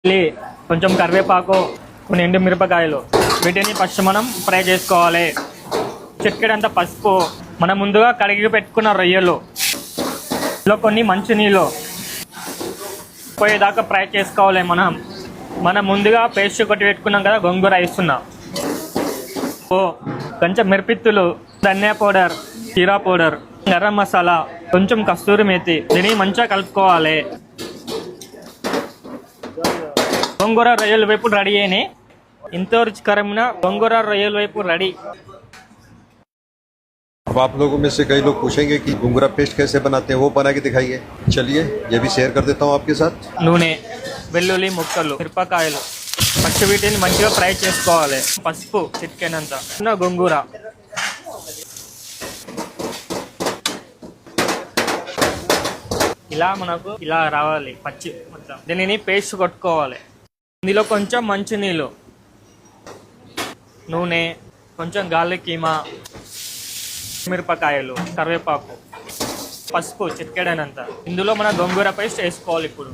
కొంచెం కరివేపాకు, కొన్ని ఎండు మిరపకాయలు, వీటిని ఫస్ట్ మనం ఫ్రై చేసుకోవాలి. చిటికెడంత పసుపు, మనం ముందుగా కడిగి పెట్టుకున్న రొయ్యలు, కొన్ని మంచినీళ్ళు పోయేదాకా ఫ్రై చేసుకోవాలి. మనం ముందుగా పేస్ట్ కొట్టి పెట్టుకున్నాం కదా, గోంగూర వేస్తున్నాం. కొంచెం మిరపిత్తులు, ధనియా పౌడర్, జీరా పౌడర్, గరం మసాలా, కొంచెం కస్తూరి మేతి, దీన్ని మంచిగా కలుపుకోవాలి. గోంగూర రొయ్యల వైపు రెడీ అయినాయి. ఎంతో రుచికరమైన గోంగూర రొయ్యల వైపు రెడీ. अब आप लोगों में से कई लोग पूछेंगे कि घुंघरा पेस्ट कैसे बनाते हैं, वो बना के दिखाइए. चलिए ये भी शेयर कर देता हूँ आपके साथ. నూనె, వెల్లుల్లి ముక్కలు, మిరపకాయలు, ఫస్ట్ వీటిని మంచిగా ఫ్రై చేసుకోవాలి. పసుపు చిటికెనంత, గోంగూర, ఇలా మనకు ఇలా రావాలి పచ్చి మొత్తం. దీనిని పేస్ట్ కొట్టుకోవాలి. ఇందులో కొంచెం మంచినీళ్ళు, నూనె, కొంచెం గార్లిక్ కీమా, మిరపకాయలు, కరివేపాకు, పసుపు చిటికెడనంత. ఇందులో మన గోంగూర పేస్ట్ వేసుకోవాలి. ఇప్పుడు